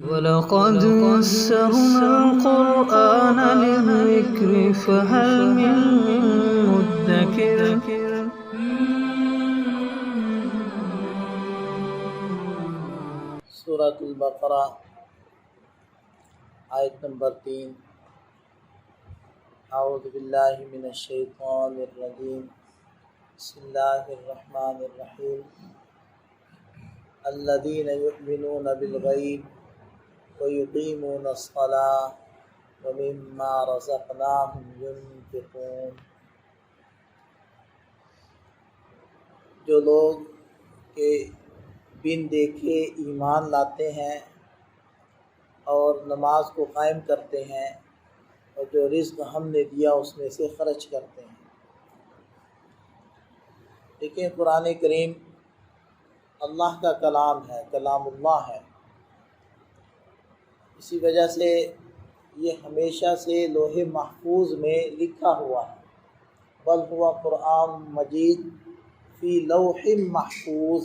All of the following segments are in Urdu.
وَلَقَدْ يَسَّرْنَا الْقُرْآنَ لِلذِّكْرِ فَهَلْ مِن مُّدَّكِرٍ سورۃ البقرہ آیت نمبر 3۔ اعوذ باللہ من الشیطان الرجیم، بسم اللہ الرحمن الرحیم۔ الذین یؤمنون بالغیب ویقیمون الصلاۃ ومما رزقناہم ینفقون۔ جو لوگ کہ بن دیکھے ایمان لاتے ہیں اور نماز کو قائم کرتے ہیں اور جو رزق ہم نے دیا اس میں سے خرچ کرتے ہیں۔ دیکھیں، قرآن کریم اللہ کا کلام ہے، کلام اللہ ہے، اسی وجہ سے یہ ہمیشہ سے لوح محفوظ میں لکھا ہوا ہے، بل ہوا قرآن مجید فی لوح محفوظ۔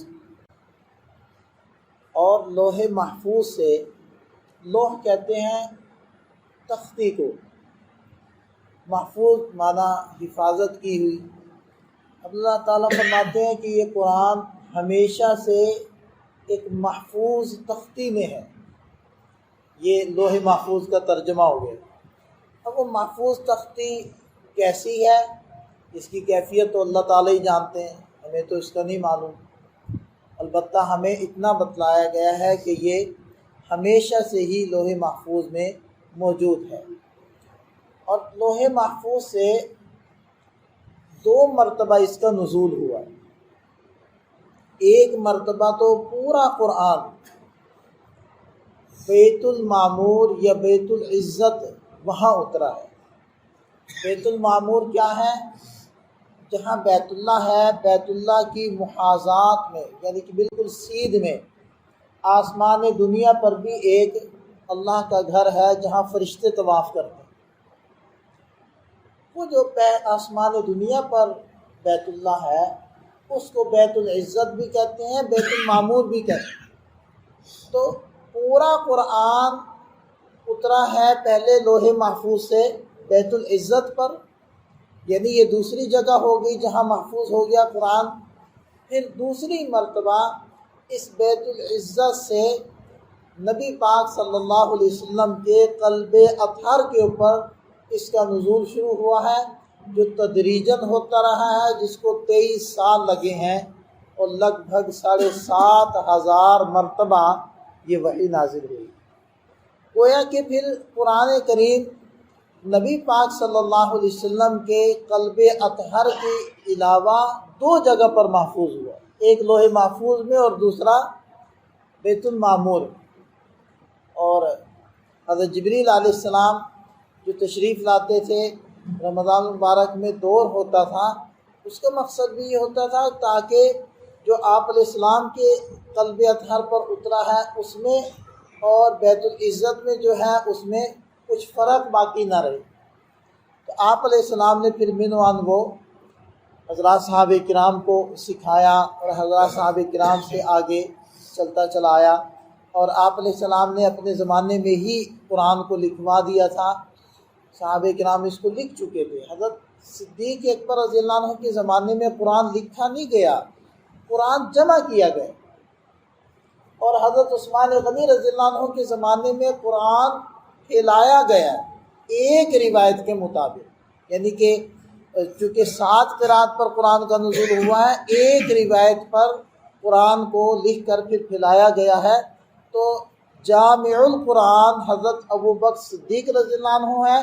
اور لوح محفوظ سے، لوح کہتے ہیں تختی کو، محفوظ معنی حفاظت کی ہوئی۔ اللہ تعالیٰ فرماتے ہیں کہ یہ قرآن ہمیشہ سے ایک محفوظ تختی میں ہے۔ یہ لوح محفوظ کا ترجمہ ہو گیا۔ اب وہ محفوظ تختی کیسی ہے، اس کی کیفیت تو اللہ تعالیٰ ہی جانتے ہیں، ہمیں تو اس کا نہیں معلوم۔ البتہ ہمیں اتنا بتلایا گیا ہے کہ یہ ہمیشہ سے ہی لوح محفوظ میں موجود ہے۔ اور لوح محفوظ سے 2 مرتبہ اس کا نزول ہوا ہے۔ ایک مرتبہ تو پورا قرآن بیت المعمور یا بیت العزت وہاں اترا ہے۔ بیت المعمور کیا ہے؟ جہاں بیت اللہ ہے، بیت اللہ کی محاذات میں، یعنی کہ بالکل سیدھ میں آسمان دنیا پر بھی ایک اللہ کا گھر ہے جہاں فرشتے طواف کرتے ہیں۔ وہ جو آسمان دنیا پر بیت اللہ ہے اس کو بیت العزت بھی کہتے ہیں، بیت المعمور بھی کہتے ہیں۔ تو پورا قرآن اترا ہے پہلے لوح محفوظ سے بیت العزت پر، یعنی یہ دوسری جگہ ہو گئی جہاں محفوظ ہو گیا قرآن۔ پھر دوسری مرتبہ اس بیت العزت سے نبی پاک صلی اللہ علیہ وسلم کے قلب اطہر کے اوپر اس کا نزول شروع ہوا ہے، جو تدریجاً ہوتا رہا ہے، جس کو 23 سال لگے ہیں، اور لگ بھگ 7,500 مرتبہ یہ وحی نازل ہوئی۔ گویا کہ پھر قرآن کریم نبی پاک صلی اللہ علیہ وسلم کے قلب اطہر کے علاوہ 2 جگہ پر محفوظ ہوا، ایک لوح محفوظ میں اور دوسرا بیت المعمور۔ اور حضرت جبریل علیہ السلام جو تشریف لاتے تھے، رمضان المبارک میں دور ہوتا تھا، اس کا مقصد بھی یہ ہوتا تھا تاکہ جو آپ علیہ السلام کے قلب اطہر پر اترا ہے اس میں اور بیت العزت میں جو ہے اس میں کچھ فرق باقی نہ رہے۔ تو آپ علیہ السلام نے پھر منوان وہ حضرات صحابہ کرام کو سکھایا اور حضرات صحابہ کرام سے آگے چلتا چلا آیا، اور آپ علیہ السلام نے اپنے زمانے میں ہی قرآن کو لکھوا دیا تھا۔ صحابہ کرام اس کو لکھ چکے تھے۔ حضرت صدیق اکبر رضی اللہ عنہ کے زمانے میں قرآن لکھا نہیں گیا، قرآن جمع کیا گیا، اور حضرت عثمان غنی رضی اللہ عنہ کے زمانے میں قرآن پھیلایا گیا ایک روایت کے مطابق، یعنی کہ چونکہ 7 قرات پر قرآن کا نزول ہوا ہے، ایک روایت پر قرآن کو لکھ کر پھر پھیلایا گیا ہے۔ تو جامع القرآن حضرت ابوبکر صدیق رضی اللہ عنہ ہے،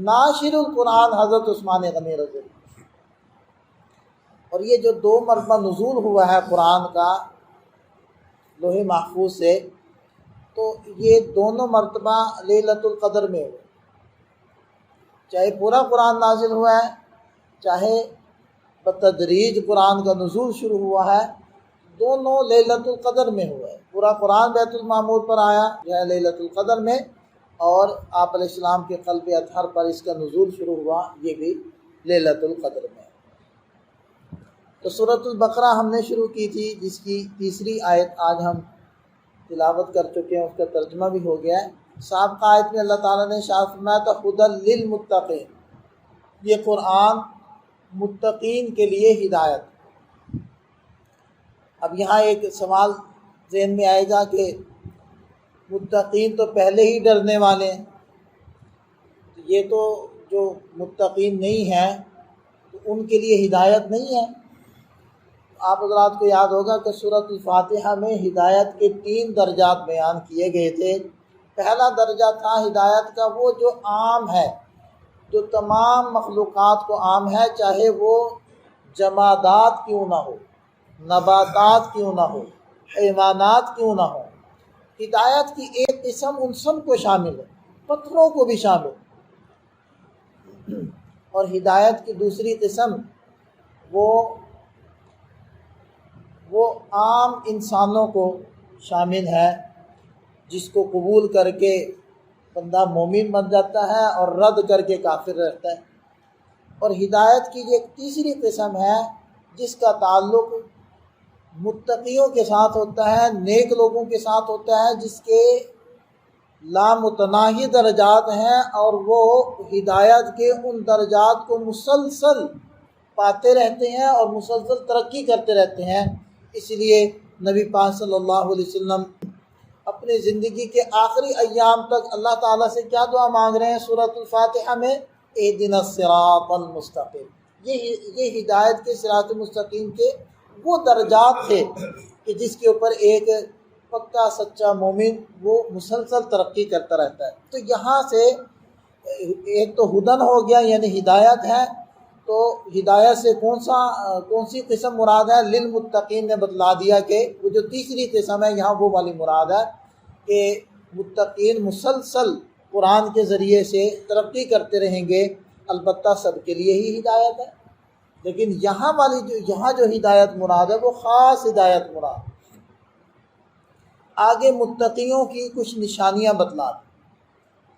ناشر القرآن حضرت عثمان غنی رضی اللہ عنہ۔ اور یہ جو 2 مرتبہ نزول ہوا ہے قرآن کا لوح محفوظ سے، تو یہ دونوں مرتبہ لیلۃ القدر میں ہوئے، چاہے پورا قرآن نازل ہوا ہے، چاہے بتدریج قرآن کا نزول شروع ہوا ہے، دونوں لیلۃ القدر میں ہوا ہے۔ پورا قرآن بیت المعمور پر آیا جو ہے لیلۃ القدر میں، اور آپ علیہ السلام کے قلب اطہر پر اس کا نزول شروع ہوا، یہ بھی لیلۃ القدر میں۔ تو سورۃ البقرہ ہم نے شروع کی تھی، جس کی تیسری آیت آج ہم تلاوت کر چکے ہیں، اس کا ترجمہ بھی ہو گیا ہے۔ سابقہ آیت میں اللہ تعالیٰ نے ارشاد فرمایا تھا ہدی للمتقین، یہ قرآن متقین کے لیے ہدایت۔ اب یہاں ایک سوال ذہن میں آئے گا کہ متقین تو پہلے ہی ڈرنے والے ہیں، یہ تو جو متقین نہیں ہیں تو ان کے لیے ہدایت نہیں ہے۔ آپ حضرات کو یاد ہوگا کہ سورۃ الفاتحہ میں ہدایت کے 3 درجات بیان کیے گئے تھے۔ پہلا درجہ تھا ہدایت کا وہ جو عام ہے، جو تمام مخلوقات کو عام ہے، چاہے وہ جمادات کیوں نہ ہو، نباتات کیوں نہ ہو، حیوانات کیوں نہ ہو۔ ہدایت کی ایک قسم ان سب کو شامل ہے، پتھروں کو بھی شامل، اور ہدایت کی دوسری قسم وہ عام انسانوں کو شامل ہے، جس کو قبول کر کے بندہ مومن بن جاتا ہے اور رد کر کے کافر رہتا ہے۔ اور ہدایت کی ایک تیسری قسم ہے جس کا تعلق متقیوں کے ساتھ ہوتا ہے، نیک لوگوں کے ساتھ ہوتا ہے، جس کے لامتناہی درجات ہیں، اور وہ ہدایت کے ان درجات کو مسلسل پاتے رہتے ہیں اور مسلسل ترقی کرتے رہتے ہیں۔ اس لیے نبی پاک صلی اللہ علیہ وسلم اپنی زندگی کے آخری ایام تک اللہ تعالیٰ سے کیا دعا مانگ رہے ہیں سورۃ الفاتحہ میں؟ اہدنا الصراط المستقیم۔ یہ ہدایت کے صراط مستقیم کے وہ درجات تھے کہ جس کے اوپر ایک پکا سچا مومن وہ مسلسل ترقی کرتا رہتا ہے۔ تو یہاں سے ایک تو ہدن ہو گیا، یعنی ہدایت ہے، تو ہدایت سے کون سی قسم مراد ہے؟ للمتقین نے بتلا دیا کہ وہ جو تیسری قسم ہے یہاں وہ والی مراد ہے کہ متقین مسلسل قرآن کے ذریعے سے ترقی کرتے رہیں گے، البتہ سب کے لیے ہی ہدایت ہے۔ لیکن یہاں جو ہدایت مراد ہے وہ خاص ہدایت مراد۔ آگے متقیوں کی کچھ نشانیاں بتلا دی،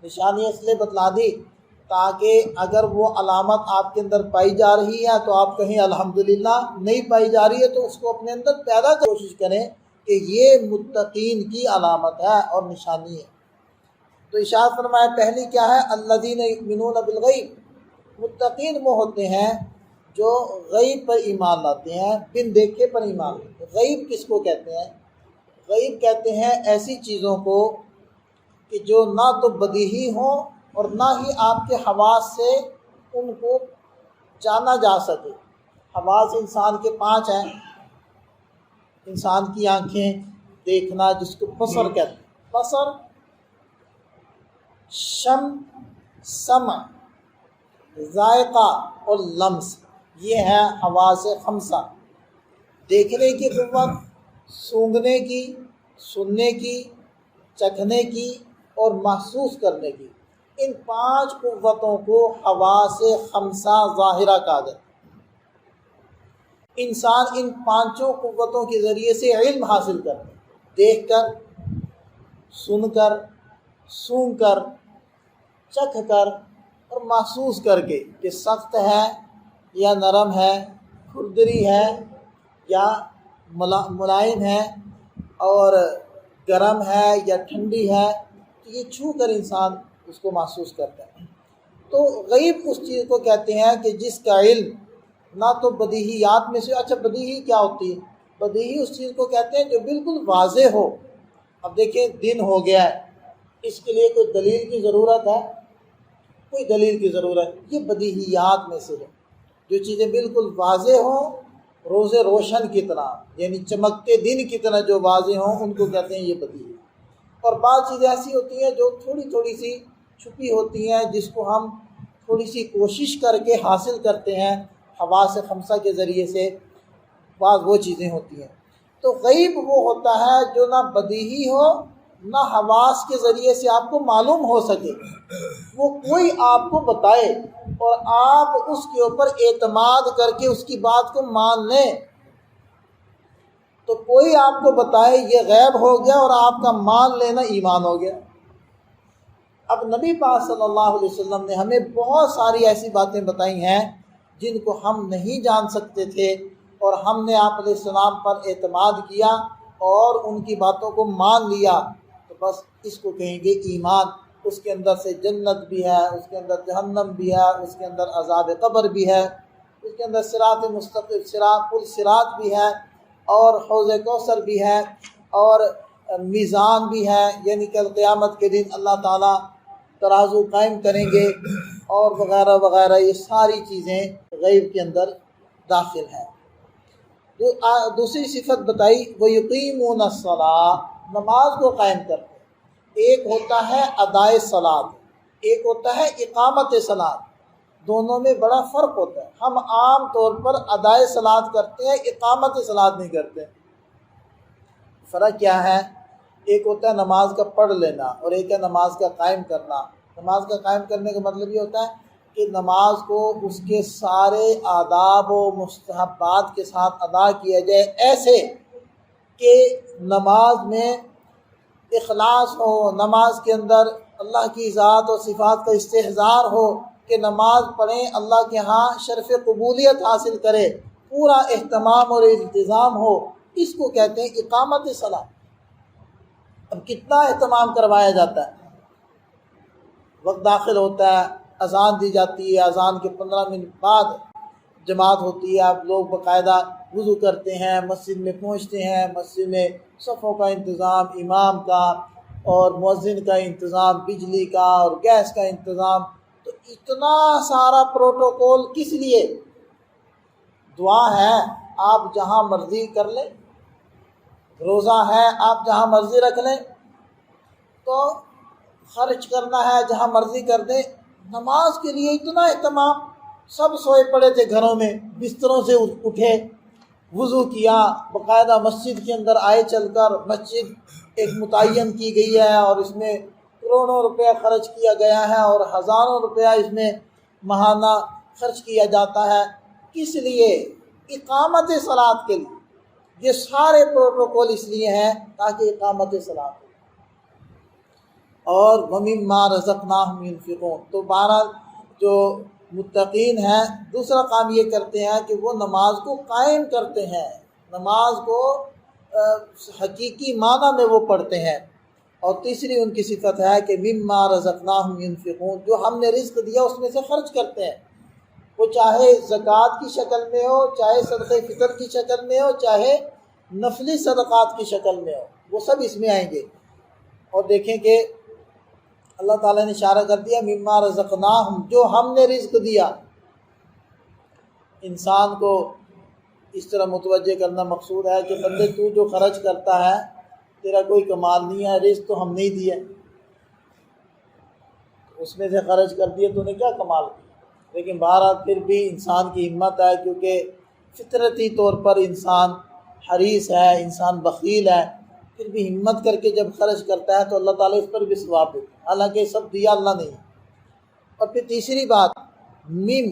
نشانیاں اس لیے بتلا دی تاکہ اگر وہ علامت آپ کے اندر پائی جا رہی ہے تو آپ کہیں الحمدللہ، نہیں پائی جا رہی ہے تو اس کو اپنے اندر پیدا کرنے کی کوشش کریں کہ یہ متقین کی علامت ہے اور نشانی ہے۔ تو ارشاد فرمایا پہلی کیا ہے؟ الذین یؤمنون بالغیب، متقین وہ ہوتے ہیں جو غیب پر ایمان لاتے ہیں، بن دیکھے پر ایمان لاتے ہیں۔ غیب کس کو کہتے ہیں؟ غیب کہتے ہیں ایسی چیزوں کو کہ جو نہ تو بدیہی ہوں اور نہ ہی آپ کے حواس سے ان کو جانا جا سکے۔ حواس انسان کے 5 ہیں، انسان کی آنکھیں، دیکھنا جس کو بصر کہتے ہیں، بصر، شم، سمع، ذائقہ اور لمس، یہ ہے حواس 5۔ دیکھنے کی قوت، سونگھنے کی، سننے کی، چکھنے کی اور محسوس کرنے کی، ان 5 قوتوں کو حواس 5 ظاہرہ کہا جاتا ہے۔ انسان ان 5 قوتوں کے ذریعے سے علم حاصل کرتا ہے، دیکھ کر، سن کر، سونگھ کر، چکھ کر اور محسوس کر کے کہ سخت ہے یا نرم ہے، کھردری ہے یا ملائم ہے، اور گرم ہے یا ٹھنڈی ہے، یہ چھو کر انسان اس کو محسوس کرتا ہے۔ تو غیب اس چیز کو کہتے ہیں کہ جس کا علم نہ تو بدیہیات میں سے، اچھا بدیہی کیا ہوتی ہے؟ بدیہی اس چیز کو کہتے ہیں جو بالکل واضح ہو۔ اب دیکھیں دن ہو گیا ہے، اس کے لیے کوئی دلیل کی ضرورت ہے؟ کوئی دلیل کی ضرورت، یہ بدیہیات میں سے ہے۔ جو چیزیں بالکل واضح ہوں، روز روشن کی طرح، یعنی چمکتے دن کی طرح جو واضح ہوں، ان کو کہتے ہیں یہ بدیہی۔ اور بعض چیزیں ایسی ہوتی ہیں جو تھوڑی سی چھپی ہوتی ہیں، جس کو ہم تھوڑی سی کوشش کر کے حاصل کرتے ہیں حواس 5 کے ذریعے سے، بعض وہ چیزیں ہوتی ہیں۔ تو غیب وہ ہوتا ہے جو نہ بدیہی ہو نہ حواس کے ذریعے سے آپ کو معلوم ہو سکے، وہ کوئی آپ کو بتائے اور آپ اس کے اوپر اعتماد کر کے اس کی بات کو مان لیں۔ تو کوئی آپ کو بتائے یہ غیب ہو گیا اور آپ کا مان لینا ایمان ہو گیا۔ اب نبی پاک صلی اللہ علیہ وسلم نے ہمیں بہت ساری ایسی باتیں بتائی ہیں جن کو ہم نہیں جان سکتے تھے، اور ہم نے آپ علیہ السلام پر اعتماد کیا اور ان کی باتوں کو مان لیا تو بس اس کو کہیں گے ایمان۔ اس کے اندر سے جنت بھی ہے، اس کے اندر جہنم بھی ہے، اس کے اندر عذاب قبر بھی ہے، اس کے اندر صراط مستقیم، صراط بھی ہے، اور حوض کوثر بھی ہے، اور میزان بھی ہے، یعنی کہ قیامت کے دن اللہ تعالیٰ ترازو قائم کریں گے، اور وغیرہ وغیرہ۔ یہ ساری چیزیں غیب کے اندر داخل ہیں۔ دوسری صفت بتائی وہ یقیمون الصلاۃ، نماز کو قائم کرتے ہیں۔ ایک ہوتا ہے ادائے صلاۃ، ایک ہوتا ہے اقامت صلاۃ، دونوں میں بڑا فرق ہوتا ہے۔ ہم عام طور پر ادائے صلاۃ کرتے ہیں، اقامت صلاۃ نہیں کرتے۔ فرق کیا ہے؟ ایک ہوتا ہے نماز کا پڑھ لینا، اور ایک ہے نماز کا قائم کرنا۔ نماز کا قائم کرنے کا مطلب یہ ہوتا ہے کہ نماز کو اس کے سارے آداب و مستحبات کے ساتھ ادا کیا جائے، ایسے کہ نماز میں اخلاص ہو، نماز کے اندر اللہ کی ذات و صفات کا استحضار ہو، کہ نماز پڑھیں اللہ کے ہاں شرف قبولیت حاصل کرے، پورا اہتمام اور انتظام ہو، اس کو کہتے ہیں اقامت صلاۃ۔ اب کتنا اہتمام کروایا جاتا ہے، وقت داخل ہوتا ہے، اذان دی جاتی ہے، اذان کے 15 منٹ بعد جماعت ہوتی ہے، آپ لوگ باقاعدہ وضو کرتے ہیں، مسجد میں پہنچتے ہیں، مسجد میں صفوں کا انتظام، امام کا اور مؤذن کا انتظام، بجلی کا اور گیس کا انتظام، تو اتنا سارا پروٹوکول کس لیے؟ دعا ہے آپ جہاں مرضی کر لیں، روزہ ہے آپ جہاں مرضی رکھ لیں، تو خرچ کرنا ہے جہاں مرضی کر دیں۔ نماز کے لیے اتنا اہتمام، سب سوئے پڑے تھے گھروں میں، بستروں سے اٹھے، وضو کیا، باقاعدہ مسجد کے اندر آئے چل کر۔ مسجد ایک متعین کی گئی ہے، اور اس میں کروڑوں روپیہ خرچ کیا گیا ہے، اور ہزاروں روپیہ اس میں ماہانہ خرچ کیا جاتا ہے۔ کس لیے؟ اقامت صلاۃ کے لیے۔ یہ سارے پروٹوکول اس لیے ہیں تاکہ اقامت صلاۃ ہو۔ اور وَمِمَّا رَزَقْنَاهُمْ يُنْفِقُونَ، تو بہرحال جو متقین ہیں دوسرا کام یہ کرتے ہیں کہ وہ نماز کو قائم کرتے ہیں، نماز کو حقیقی معنی میں وہ پڑھتے ہیں۔ اور تیسری ان کی صفت ہے کہ مِمَّا رَزَقْنَاهُمْ يُنْفِقُونَ، جو ہم نے رزق دیا اس میں سے خرچ کرتے ہیں، وہ چاہے زکوٰۃ کی شکل میں ہو، چاہے صدقہ فطر کی شکل میں ہو، چاہے نفلی صدقات کی شکل میں ہو، وہ سب اس میں آئیں گے۔ اور دیکھیں کہ اللہ تعالیٰ نے اشارہ کر دیا مما رزقناہم، جو ہم نے رزق دیا۔ انسان کو اس طرح متوجہ کرنا مقصود ہے کہ بندے تو جو خرچ کرتا ہے تیرا کوئی کمال نہیں ہے، رزق تو ہم نہیں دیا، اس میں سے خرچ کر دیا تو نے کیا کمال کیا۔ لیکن بہرحال پھر بھی انسان کی ہمت ہے، کیونکہ فطرتی طور پر انسان حریص ہے، انسان بخیل ہے، پھر بھی ہمت کر کے جب خرچ کرتا ہے تو اللہ تعالیٰ اس پر بھی ثواب دیتا ہے، حالانکہ سب دیا اللہ نہیں۔ اور پھر تیسری بات من،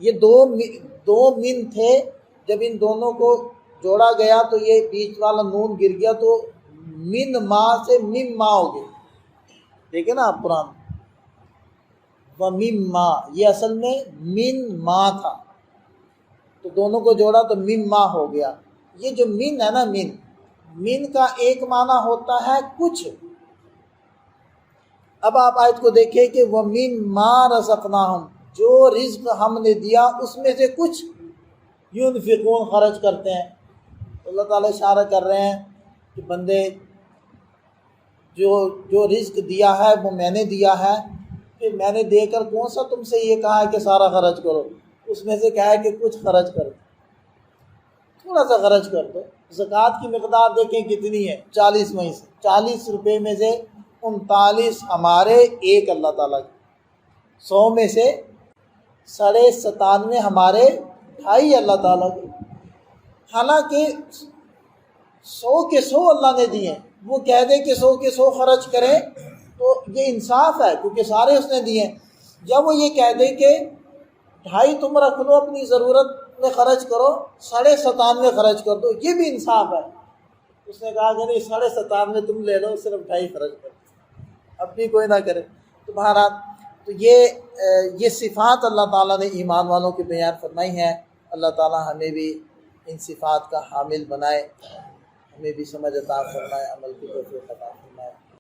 یہ دو من تھے، جب ان دونوں کو جوڑا گیا تو یہ بیچ والا نون گر گیا، تو من ما سے مم ما ہو گیا۔ دیکھیں نا آپ قرآن، وَمِم ما، یہ اصل میں من ما تھا، تو دونوں کو جوڑا تو مم ما ہو گیا۔ یہ جو من ہے نا، من کا ایک معنی ہوتا ہے کچھ۔ اب آپ آیت کو دیکھیں کہ وَمِمَّا رَزَقْنَاهُمْ، جو رزق ہم نے دیا اس میں سے کچھ يُنْفِقُونَ، خرچ کرتے ہیں۔ اللہ تعالیٰ اشارہ کر رہے ہیں کہ بندے جو رزق دیا ہے وہ میں نے دیا ہے، پھر میں نے دے کر کون سا تم سے یہ کہا ہے کہ سارا خرچ کرو، اس میں سے کہا ہے کہ کچھ خرچ کرو، تھوڑا سا خرچ کر دو۔ زکوٰۃ کی مقدار دیکھیں کتنی ہے، 40 میں سے 40 روپے میں سے 39 ہمارے، ایک اللہ تعالیٰ کے، 100 میں سے 97.5 ہمارے، 2.5 اللہ تعالیٰ کے۔ حالانکہ 100 کے 100 اللہ نے دیے، وہ کہہ دے کہ 100 کے 100 خرچ کریں تو یہ انصاف ہے، کیونکہ سارے اس نے دیے۔ جب وہ یہ کہہ دے کہ 2.5 تم رکھ لو اپنی ضرورت میں خرچ کرو، 97.5 خرچ کر دو، یہ بھی انصاف ہے۔ اس نے کہا کہ نہیں 97.5 تم لے لو، صرف 2.5 خرچ کرو، اب بھی کوئی نہ کرے۔ تو بہرحال تو یہ صفات اللہ تعالیٰ نے ایمان والوں کی بیان فرمائی ہیں۔ اللہ تعالیٰ ہمیں بھی ان صفات کا حامل بنائے۔ ہمیں بھی سمجھ عطا فرمائے، عمل کی توفیق عطا فرمائے۔